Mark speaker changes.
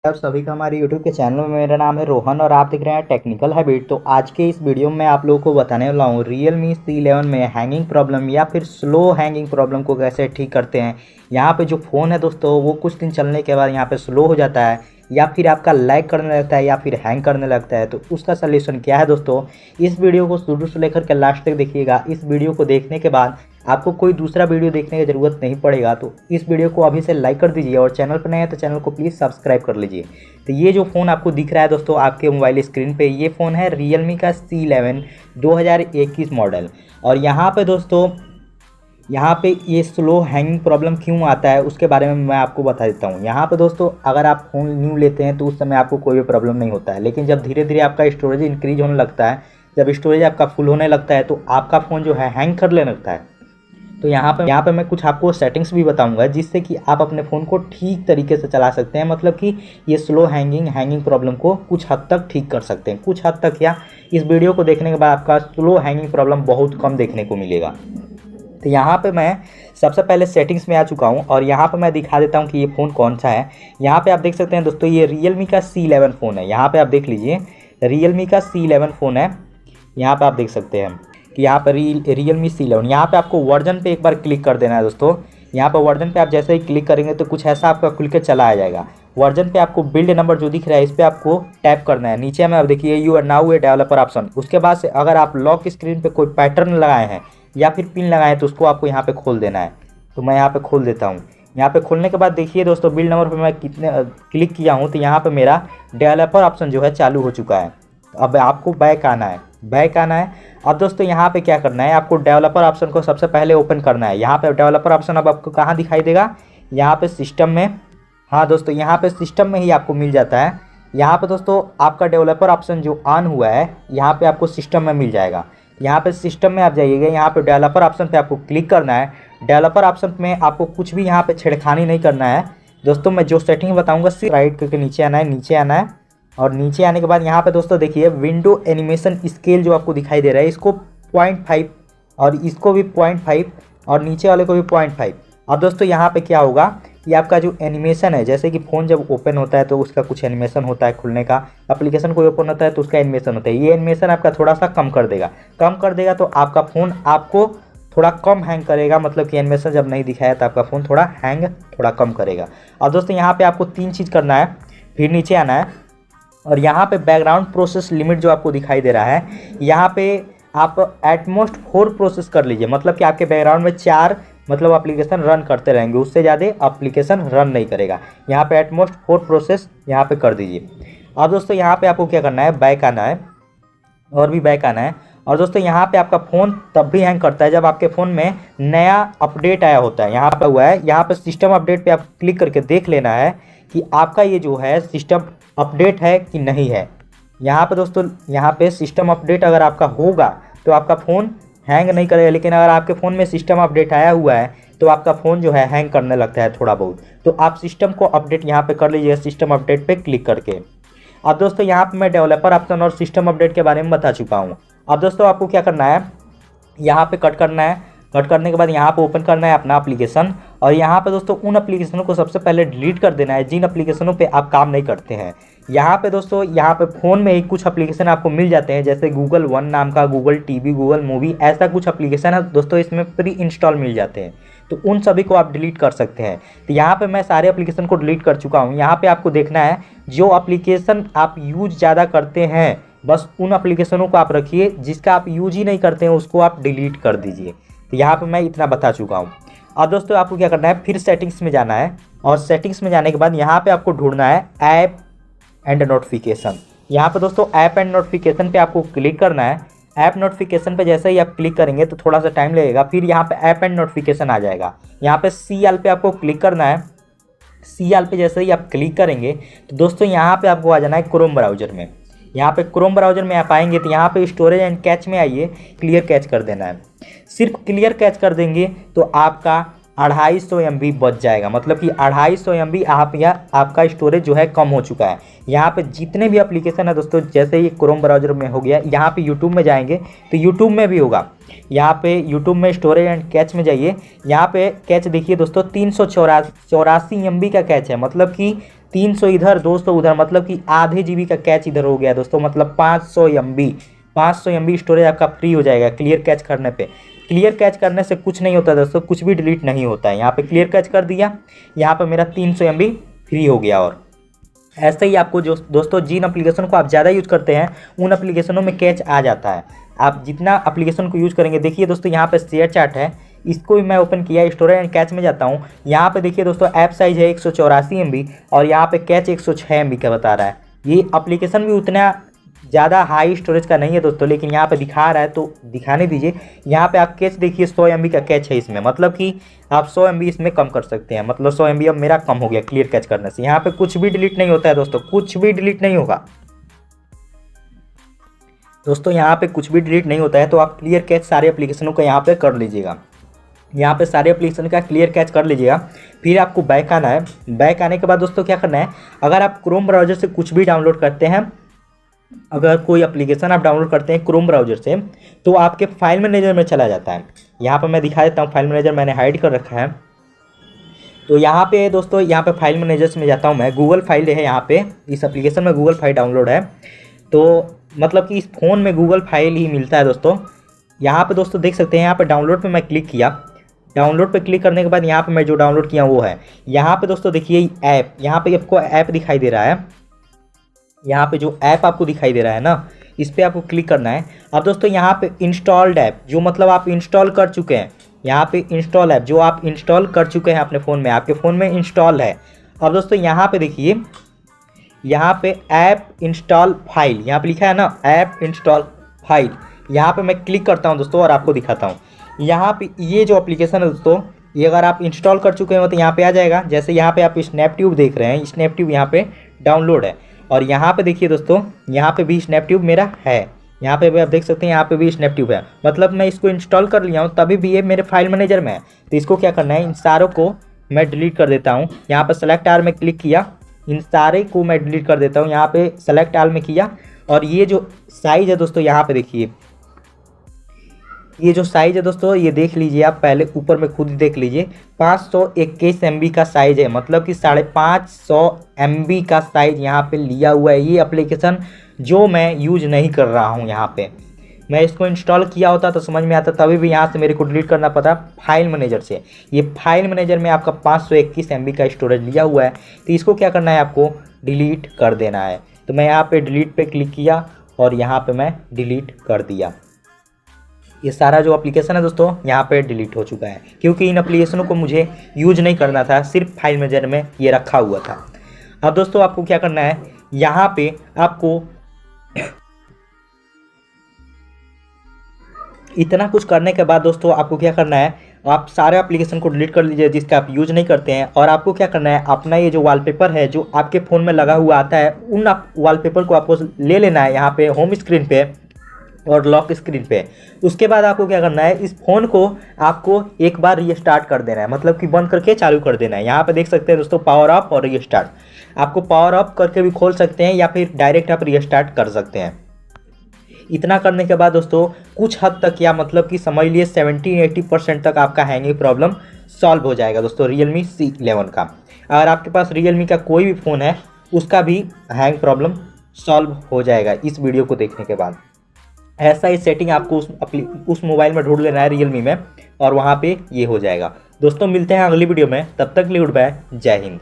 Speaker 1: आप सभी का हमारे YouTube के चैनल में मेरा नाम है रोहन और आप देख रहे हैं टेक्निकल हैबिट। तो आज के इस वीडियो में आप लोगों को बताने वाला हूँ Realme C11 में हैंगिंग प्रॉब्लम या फिर स्लो हैंगिंग प्रॉब्लम को कैसे ठीक करते हैं। यहाँ पे जो फ़ोन है दोस्तों वो कुछ दिन चलने के बाद यहाँ पे स्लो हो जाता है या फिर आपका लैग करने लगता है या फिर हैंग करने लगता है। तो उसका सलूशन क्या है दोस्तों, इस वीडियो को शुरू से लेकर के लास्ट तक देखिएगा। इस वीडियो को देखने के बाद आपको कोई दूसरा वीडियो देखने की ज़रूरत नहीं पड़ेगा। तो इस वीडियो को अभी से लाइक कर दीजिए और चैनल पर नए हैं तो चैनल को प्लीज़ सब्सक्राइब कर लीजिए। तो ये जो फ़ोन आपको दिख रहा है दोस्तों आपके मोबाइल स्क्रीन पे, ये फ़ोन है Realme का C11 2021 मॉडल। और यहाँ पे दोस्तों यहाँ पे ये स्लो हैंगिंग प्रॉब्लम क्यों आता है उसके बारे में मैं आपको बता देता हूँ। यहाँ पे दोस्तों अगर आप फ़ोन न्यू लेते हैं तो उस समय आपको कोई भी प्रॉब्लम नहीं होता है, लेकिन जब धीरे धीरे आपका स्टोरेज इंक्रीज होने लगता है, जब स्टोरेज आपका फुल होने लगता है तो आपका फ़ोन जो है हैंग करने लगता है। तो यहाँ पे मैं कुछ आपको सेटिंग्स भी बताऊंगा जिससे कि आप अपने फ़ोन को ठीक तरीके से चला सकते हैं। मतलब कि ये स्लो हैंगिंग प्रॉब्लम को कुछ हद तक ठीक कर सकते हैं, कुछ हद तक। या इस वीडियो को देखने के बाद आपका स्लो हैंगिंग प्रॉब्लम बहुत कम देखने को मिलेगा। तो यहाँ पे मैं सबसे पहले सेटिंग्स में आ चुका हूँ और यहाँ पे मैं दिखा देता हूँ कि ये फ़ोन कौन सा है। यहाँ पे आप देख सकते हैं दोस्तों ये Realme का C11 फ़ोन है। यहाँ पे आप देख लीजिए Realme का C11 फ़ोन है। यहाँ पे आप देख सकते हैं कि यहाँ पर Realme C11, यहाँ पे आपको वर्जन पे एक बार क्लिक कर देना है दोस्तों। यहाँ पर वर्जन पे आप जैसे ही क्लिक करेंगे तो कुछ ऐसा आपका खुल के चला आ जाएगा। वर्जन पे आपको बिल्ड नंबर जो दिख रहा है इस पर आपको टैप करना है। नीचे में आप देखिए you are now a developer option. उसके बाद से अगर आप लॉक स्क्रीन पे कोई पैटर्न लगाए हैं या फिर पिन लगाए हैं तो उसको आपको यहाँ पे खोल देना है। तो मैं यहाँ पे खोल देता हूँ। यहाँ पे खोलने के बाद देखिए दोस्तों बिल्ड नंबर पे मैं कितने क्लिक किया हूँ तो यहाँ पे मेरा डेवलपर ऑप्शन जो है चालू हो चुका है। अब आपको बैक आना है, बैक आना है। अब दोस्तों यहाँ पे क्या करना है, आपको डेवलपर ऑप्शन को सबसे पहले ओपन करना है। यहाँ पे डेवलपर ऑप्शन अब आपको कहाँ दिखाई देगा, यहाँ पे सिस्टम में। हाँ दोस्तों यहाँ पे सिस्टम में ही आपको मिल जाता है। यहाँ पे दोस्तों आपका डेवलपर ऑप्शन जो ऑन हुआ है यहाँ पे आपको सिस्टम में मिल जाएगा। यहाँ पे सिस्टम में आप जाइएगा, यहाँ पे डेवलपर ऑप्शन पे आपको क्लिक करना है। डेवलपर ऑप्शन में आपको कुछ भी यहाँ पे छेड़खानी नहीं करना है दोस्तों। मैं जो सेटिंग बताऊँगा सिर्फ राइट करके नीचे आना है, नीचे आना है। और नीचे आने के बाद यहाँ पे दोस्तों देखिए विंडो एनिमेशन स्केल जो आपको दिखाई दे रहा है इसको 0.5 और इसको भी 0.5 और नीचे वाले को भी 0.5। अब दोस्तों यहाँ पे क्या होगा कि आपका जो एनिमेशन है, जैसे कि फ़ोन जब ओपन होता है तो उसका कुछ एनिमेशन होता है खुलने का, एप्लीकेशन कोई ओपन होता है तो उसका एनिमेशन होता है। ये एनिमेशन आपका थोड़ा सा कम कर देगा तो आपका फ़ोन आपको थोड़ा कम हैंग करेगा। मतलब कि एनिमेशन जब नहीं दिखाया तो आपका फ़ोन थोड़ा हैंग थोड़ा कम करेगा। अब दोस्तों यहाँ पर आपको 3 चीज़ करना है, फिर नीचे आना है और यहाँ पे बैकग्राउंड प्रोसेस लिमिट जो आपको दिखाई दे रहा है यहाँ पे आप एटमोस्ट 4 प्रोसेस कर लीजिए। मतलब कि आपके बैकग्राउंड में 4 मतलब एप्लीकेशन रन करते रहेंगे, उससे ज़्यादा एप्लीकेशन रन नहीं करेगा। यहाँ पे एटमोस्ट 4 प्रोसेस यहाँ पे कर दीजिए। अब दोस्तों यहाँ पे आपको क्या करना है, बैक आना है और भी बैक आना है। और दोस्तों यहाँ पे आपका फ़ोन तब भी हैंग करता है जब आपके फ़ोन में नया अपडेट आया होता है। यहाँ पे हुआ है, यहाँ पे सिस्टम अपडेट पे आप क्लिक करके देख लेना है कि आपका ये जो है सिस्टम अपडेट है कि नहीं है। यहाँ पे दोस्तों यहाँ पे सिस्टम अपडेट अगर आपका होगा तो आपका फ़ोन हैंग नहीं करेगा, लेकिन अगर आपके फ़ोन में सिस्टम अपडेट आया हुआ है तो आपका फ़ोन जो है हैंग करने लगता है थोड़ा बहुत। तो आप सिस्टम को अपडेट यहाँ पे कर लीजिए, सिस्टम अपडेट पे क्लिक करके। अब दोस्तों यहाँ पे मैं डेवलपर ऑप्शन और सिस्टम अपडेट के बारे में बता चुका हूँ। अब दोस्तों आपको क्या करना है, यहाँ पे कट करना है। कट करने के बाद यहाँ पे ओपन करना है अपना एप्लीकेशन और यहाँ पे दोस्तों उन एप्लीकेशनों को सबसे पहले डिलीट कर देना है जिन एप्लीकेशनों पे आप काम नहीं करते हैं। यहाँ पे दोस्तों यहाँ पे फ़ोन में ही कुछ एप्लीकेशन आपको मिल जाते हैं, जैसे गूगल वन नाम का, गूगल टीवी, गूगल मूवी, ऐसा कुछ एप्लीकेशन है दोस्तों इसमें प्री इंस्टॉल मिल जाते हैं। तो उन सभी को आप डिलीट कर सकते हैं। तो यहाँ पर मैं सारे एप्लीकेशन को डिलीट कर चुका हूँ। यहाँ पर आपको देखना है जो एप्लीकेशन आप यूज ज़्यादा करते हैं बस उन एप्लीकेशनों को आप रखिए, जिसका आप यूज ही नहीं करते हैं उसको आप डिलीट कर दीजिए। तो यहाँ पे मैं इतना बता चुका हूँ। अब दोस्तों आपको क्या करना है, फिर सेटिंग्स में जाना है और सेटिंग्स में जाने के बाद यहाँ पे आपको ढूंढना है ऐप एंड नोटिफिकेशन। यहाँ पे दोस्तों ऐप एंड नोटिफिकेशन पे आपको क्लिक करना है। ऐप नोटिफिकेशन पे जैसे ही आप क्लिक करेंगे तो थोड़ा सा टाइम लगेगा, फिर यहाँ पे ऐप एंड नोटिफिकेशन आ जाएगा। यहाँ पे CL पे आपको क्लिक करना है। CL पे जैसे ही आप क्लिक करेंगे तो दोस्तों यहाँ पे आपको आ जाना है क्रोम ब्राउजर में। यहाँ पे क्रोम ब्राउजर में आप आएंगे तो यहाँ पे स्टोरेज एंड कैच में आइए, क्लियर कैच कर देना है। सिर्फ क्लियर कैच कर देंगे तो आपका 250 MB बच जाएगा। मतलब कि 250 MB आपका स्टोरेज जो है कम हो चुका है। यहाँ पे जितने भी एप्लीकेशन है दोस्तों, जैसे ये क्रोम ब्राउजर में हो गया, यहाँ पे यूट्यूब में जाएंगे तो यूट्यूब में भी होगा। यहाँ पे यूट्यूब में स्टोरेज एंड कैच में जाइए, यहाँ पे कैच देखिए दोस्तों 384 MB का कैच है। मतलब कि 300 इधर 200 उधर, मतलब कि आधे GB का कैच इधर हो गया दोस्तों। मतलब 500 MB स्टोरेज आपका फ्री हो जाएगा क्लियर कैच करने पे। क्लियर कैच करने से कुछ नहीं होता दोस्तों, कुछ भी डिलीट नहीं होता है। यहाँ पे क्लियर कैच कर दिया, यहाँ पे मेरा 300 MB फ्री हो गया। और ऐसे ही आपको जो दोस्तों जिन एप्लीकेशन को आप ज़्यादा यूज करते हैं उन एप्लीकेशनों में कैच आ जाता है। आप जितना एप्लीकेशन को यूज करेंगे, देखिए दोस्तों यहाँ पे शेयर चैट है, इसको भी मैं ओपन किया, स्टोरेज एंड कैच में जाता हूँ। यहाँ पे देखिए दोस्तों ऐप साइज है 184 MB और यहाँ पे कैच 106 MB का बता रहा है। ये एप्लीकेशन भी उतना ज़्यादा हाई स्टोरेज का नहीं है दोस्तों, लेकिन यहाँ पे दिखा रहा है तो दिखाने दीजिए। यहाँ पे आप कैच देखिए 100 MB का कैच है इसमें, मतलब कि आप 100 MB इसमें कम कर सकते हैं। मतलब 100 MB अब मेरा कम हो गया क्लियर कैच करने से। यहाँ पे कुछ भी डिलीट नहीं होता है दोस्तों, कुछ भी डिलीट नहीं होगा दोस्तों, यहाँ पे कुछ भी डिलीट नहीं होता है। तो आप क्लियर कैच सारे एप्लीकेशनों का यहाँ पे कर लीजिएगा। यहाँ पे सारे एप्लीकेशन का क्लियर कैच कर लीजिएगा। फिर आपको बैक आना है। बैक आने के बाद दोस्तों क्या करना है, अगर आप क्रोम ब्राउजर से कुछ भी डाउनलोड करते हैं, अगर कोई एप्लीकेशन आप डाउनलोड करते हैं क्रोम ब्राउजर से, तो आपके फाइल मैनेजर में चला जाता है। यहाँ पर मैं दिखा देता हूँ, फाइल मैनेजर मैंने हाइड कर रखा है। तो यहाँ पे दोस्तों, यहाँ पे फाइल मैनेजर्स में जाता हूँ मैं, गूगल फाइल है यहाँ पे, इस एप्लीकेशन में गूगल फाइल डाउनलोड है। तो मतलब कि इस फ़ोन में गूगल फाइल ही मिलता है दोस्तों। यहाँ पे दोस्तों देख सकते हैं, यहाँ पे डाउनलोड पे मैं क्लिक किया। डाउनलोड पे क्लिक करने के बाद यहाँ पे मैं जो डाउनलोड किया वो है। यहाँ पे दोस्तों देखिए ऐप, यहाँ पे आपको ऐप दिखाई दे रहा है। यहाँ पे जो ऐप आपको दिखाई दे रहा है ना, इस पर आपको क्लिक करना है। अब दोस्तों यहाँ पे इंस्टॉल्ड ऐप, जो मतलब आप इंस्टॉल कर चुके हैं, यहाँ पे इंस्टॉल ऐप जो आप इंस्टॉल कर चुके हैं अपने फ़ोन में, आपके फ़ोन में इंस्टॉल है। अब दोस्तों यहाँ पे देखिए, यहाँ पे ऐप इंस्टॉल फाइल, यहाँ पे लिखा है ना ऐप इंस्टॉल फाइल। यहाँ पे मैं क्लिक करता हूँ दोस्तों और आपको दिखाता हूँ। यहाँ पे ये जो एप्लीकेशन है दोस्तों, ये अगर आप इंस्टॉल कर चुके हैं तो यहाँ पे आ जाएगा। जैसे यहाँ पे आप स्नैपट्यूब देख रहे हैं, स्नैपट्यूब यहाँ पे डाउनलोड है। और यहाँ पे देखिए दोस्तों, यहाँ पे भी स्नैपट्यूब मेरा है। यहाँ पे भी आप देख सकते हैं, यहाँ पे भी स्नैपट्यूब है। मतलब मैं इसको इंस्टॉल कर लिया हूँ, तभी भी ये मेरे फाइल मैनेजर में है। तो इसको क्या करना है, इन सारों को मैं डिलीट कर देता हूँ। यहाँ पर सेलेक्ट आल में क्लिक किया, इन सारे को मैं डिलीट कर देता हूँ। यहाँ पे सेलेक्ट आल में किया, और ये जो साइज़ है दोस्तों, यहाँ पे देखिए, ये जो साइज़ है दोस्तों, ये देख लीजिए आप, पहले ऊपर में खुद ही देख लीजिए। 521 MB का साइज़ है, मतलब कि 550 MB का साइज़ यहाँ पे लिया हुआ है ये एप्लीकेशन, जो मैं यूज नहीं कर रहा हूँ। यहाँ पे मैं इसको इंस्टॉल किया होता तो समझ में आता, तभी भी यहाँ से मेरे को डिलीट करना पड़ा फाइल मैनेजर से। ये फाइल मैनेजर में आपका 521 MB का स्टोरेज लिया हुआ है। तो इसको क्या करना है, आपको डिलीट कर देना है। तो मैं यहाँ पे डिलीट पे क्लिक किया और यहाँ पे मैं डिलीट कर दिया। ये सारा जो एप्लीकेशन है दोस्तों यहाँ पे डिलीट हो चुका है, क्योंकि इन एप्लीकेशनों को मुझे यूज नहीं करना था, सिर्फ फाइल मैनेजर में ये रखा हुआ था। अब दोस्तों आपको क्या करना है, यहाँ पे आपको इतना कुछ करने के बाद दोस्तों आपको क्या करना है, आप सारे एप्लीकेशन को डिलीट कर लीजिए जिसका आप यूज नहीं करते हैं। और आपको क्या करना है, अपना ये जो वॉलपेपर है जो आपके फ़ोन में लगा हुआ आता है, उन वॉलपेपर को आपको ले लेना है यहाँ पे होम स्क्रीन पे और लॉक स्क्रीन पे। उसके बाद आपको क्या करना है, इस फ़ोन को आपको एक बार रीस्टार्ट कर देना है, मतलब कि बंद करके चालू कर देना है। यहाँ पे देख सकते हैं दोस्तों पावर ऑफ और रीस्टार्ट। आपको पावर ऑफ करके भी खोल सकते हैं या फिर डायरेक्ट आप रीस्टार्ट कर सकते हैं। इतना करने के बाद दोस्तों कुछ हद तक, या मतलब कि समझ लिए 70-80% तक आपका हैंगिंग प्रॉब्लम सॉल्व हो जाएगा दोस्तों Realme C11 का। अगर आपके पास Realme का कोई भी फ़ोन है, उसका भी हैंग प्रॉब्लम सॉल्व हो जाएगा इस वीडियो को देखने के बाद। ऐसा ही सेटिंग आपको उस मोबाइल में ढूंढ लेना है Realme में, और वहाँ पे ये हो जाएगा। दोस्तों मिलते हैं अगली वीडियो में, तब तक के लिए गुड बाय, जय हिंद।